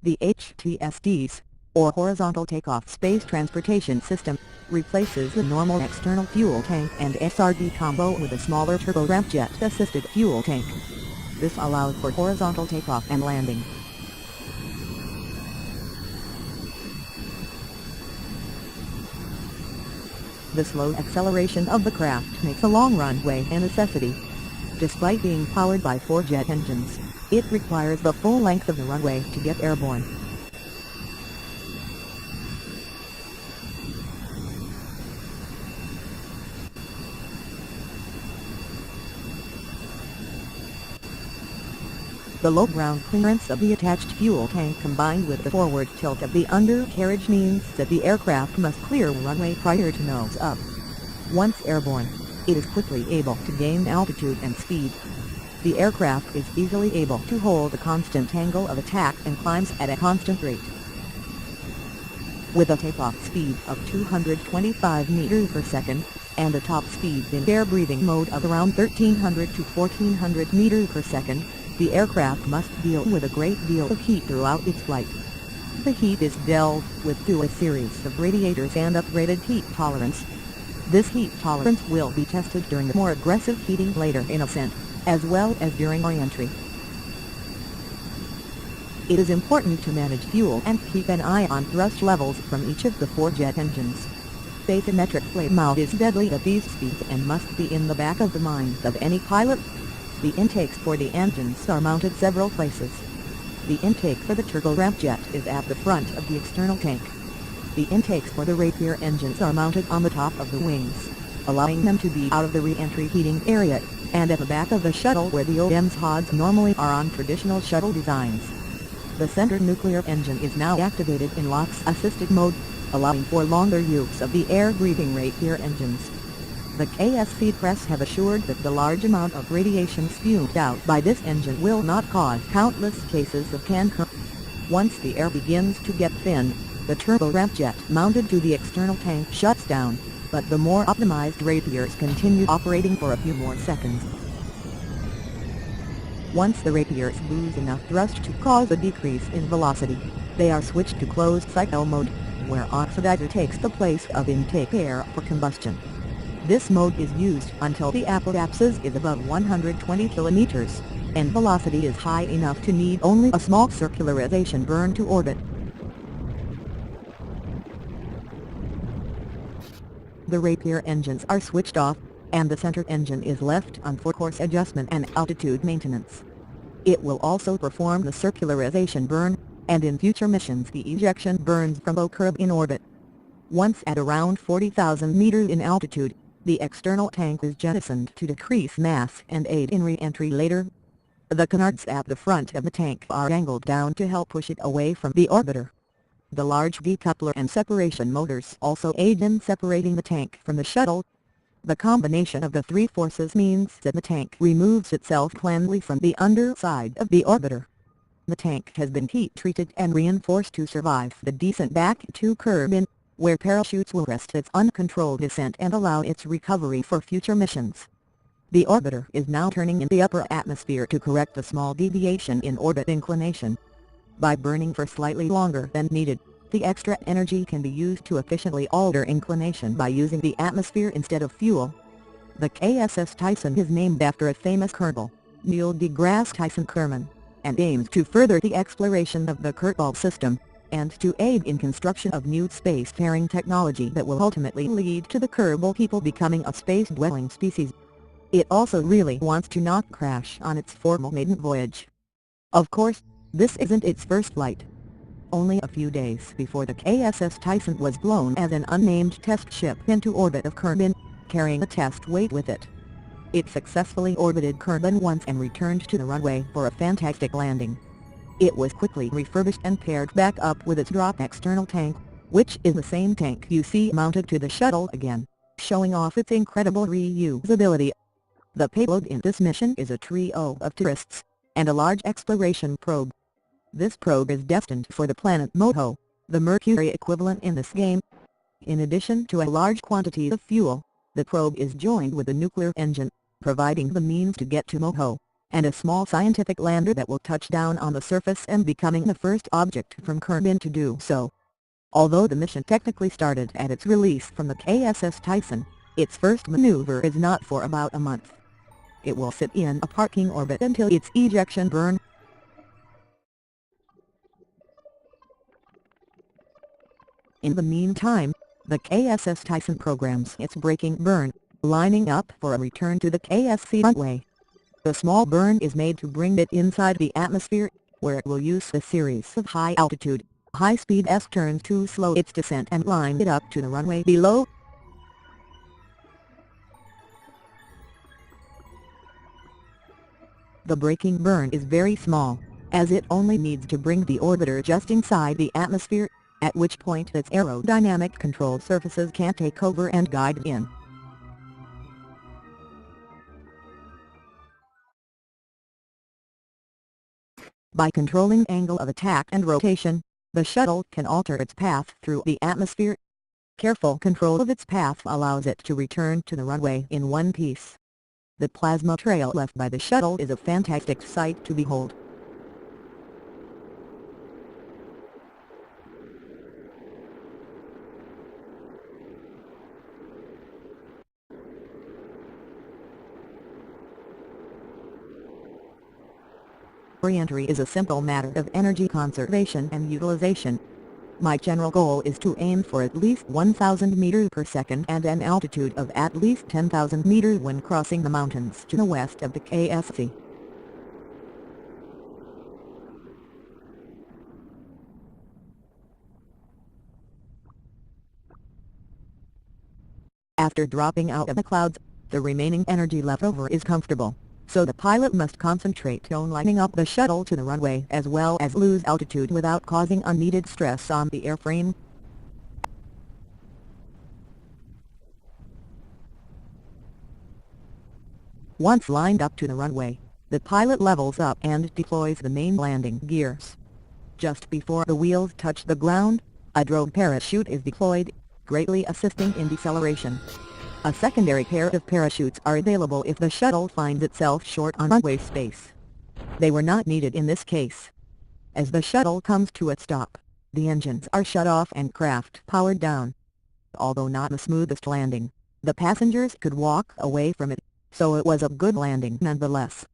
The HTSDs, or Horizontal Takeoff Space Transportation System, replaces the normal external fuel tank and SRD combo with a smaller turbo ramjet-assisted fuel tank. This allows for horizontal takeoff and landing. The slow acceleration of the craft makes a long runway a necessity. Despite being powered by 4 jet engines, it requires the full length of the runway to get airborne. The low ground clearance of the attached fuel tank combined with the forward tilt of the undercarriage means that the aircraft must clear runway prior to nose up. Once airborne, it is quickly able to gain altitude and speed. The aircraft is easily able to hold a constant angle of attack and climbs at a constant rate. With a takeoff speed of 225 meters per second, and a top speed in air-breathing mode of around 1300 to 1400 meters per second, the aircraft must deal with a great deal of heat throughout its flight. The heat is dealt with through a series of radiators and upgraded heat tolerance. This heat tolerance will be tested during the more aggressive heating later in ascent, as well as during re-entry. It is important to manage fuel and keep an eye on thrust levels from each of the 4 jet engines. Asymmetric flame out is deadly at these speeds and must be in the back of the mind of any pilot. The intakes for the engines are mounted several places. The intake for the turbo ramjet is at the front of the external tank. The intakes for the Rapier engines are mounted on the top of the wings, allowing them to be out of the re-entry heating area, and at the back of the shuttle where the OEM's HODs normally are on traditional shuttle designs. The center nuclear engine is now activated in LOX-assisted mode, allowing for longer use of the air-breathing Rapier engines. The KSC press have assured that the large amount of radiation spewed out by this engine will not cause countless cases of cancer. Once the air begins to get thin, the turbo ramjet mounted to the external tank shuts down, but the more optimized Rapiers continue operating for a few more seconds. Once the Rapiers lose enough thrust to cause a decrease in velocity, they are switched to closed cycle mode, where oxidizer takes the place of intake air for combustion. This mode is used until the apoapsis is above 120 kilometers, and velocity is high enough to need only a small circularization burn to orbit. The Rapier engines are switched off, and the center engine is left on for course adjustment and altitude maintenance. It will also perform the circularization burn, and in future missions the ejection burns from occur in orbit. Once at around 40,000 meters in altitude, the external tank is jettisoned to decrease mass and aid in re-entry later. The canards at the front of the tank are angled down to help push it away from the orbiter. The large decoupler and separation motors also aid in separating the tank from the shuttle. The combination of the 3 forces means that the tank removes itself cleanly from the underside of the orbiter. The tank has been heat-treated and reinforced to survive the descent back to Kerbin, where parachutes will rest its uncontrolled descent and allow its recovery for future missions. The orbiter is now turning in the upper atmosphere to correct the small deviation in orbit inclination. By burning for slightly longer than needed, the extra energy can be used to efficiently alter inclination by using the atmosphere instead of fuel. The KSS Tyson is named after a famous colonel, Neil deGrasse Tyson Kerman, and aims to further the exploration of the Kerbal system, and to aid in construction of new spacefaring technology that will ultimately lead to the Kerbal people becoming a space-dwelling species. It also really wants to not crash on its formal maiden voyage. Of course, this isn't its first flight. Only a few days before the KSS Tyson was blown as an unnamed test ship into orbit of Kerbin, carrying a test weight with it. It successfully orbited Kerbin once and returned to the runway for a fantastic landing. It was quickly refurbished and paired back up with its drop external tank, which is the same tank you see mounted to the shuttle again, showing off its incredible reusability. The payload in this mission is a trio of tourists, and a large exploration probe. This probe is destined for the planet Moho, the Mercury equivalent in this game. In addition to a large quantity of fuel, the probe is joined with a nuclear engine, providing the means to get to Moho, and a small scientific lander that will touch down on the surface and becoming the first object from Kerbin to do so. Although the mission technically started at its release from the KSS Tyson, its first maneuver is not for about a month. It will sit in a parking orbit until its ejection burn. In the meantime, the KSS Tyson programs its braking burn, lining up for a return to the KSC runway. The small burn is made to bring it inside the atmosphere, where it will use a series of high-altitude, high-speed S-turns to slow its descent and line it up to the runway below. The braking burn is very small, as it only needs to bring the orbiter just inside the atmosphere, at which point its aerodynamic control surfaces can take over and guide it in. By controlling angle of attack and rotation, the shuttle can alter its path through the atmosphere. Careful control of its path allows it to return to the runway in one piece. The plasma trail left by the shuttle is a fantastic sight to behold. Re-entry is a simple matter of energy conservation and utilization. My general goal is to aim for at least 1,000 meters per second and an altitude of at least 10,000 meters when crossing the mountains to the west of the KSC. After dropping out of the clouds, the remaining energy left over is comfortable, so the pilot must concentrate on lining up the shuttle to the runway as well as lose altitude without causing unneeded stress on the airframe. Once lined up to the runway, the pilot levels up and deploys the main landing gears. Just before the wheels touch the ground, a drone parachute is deployed, greatly assisting in deceleration. A secondary pair of parachutes are available if the shuttle finds itself short on runway space. They were not needed in this case. As the shuttle comes to a stop, the engines are shut off and craft powered down. Although not the smoothest landing, the passengers could walk away from it, so it was a good landing nonetheless.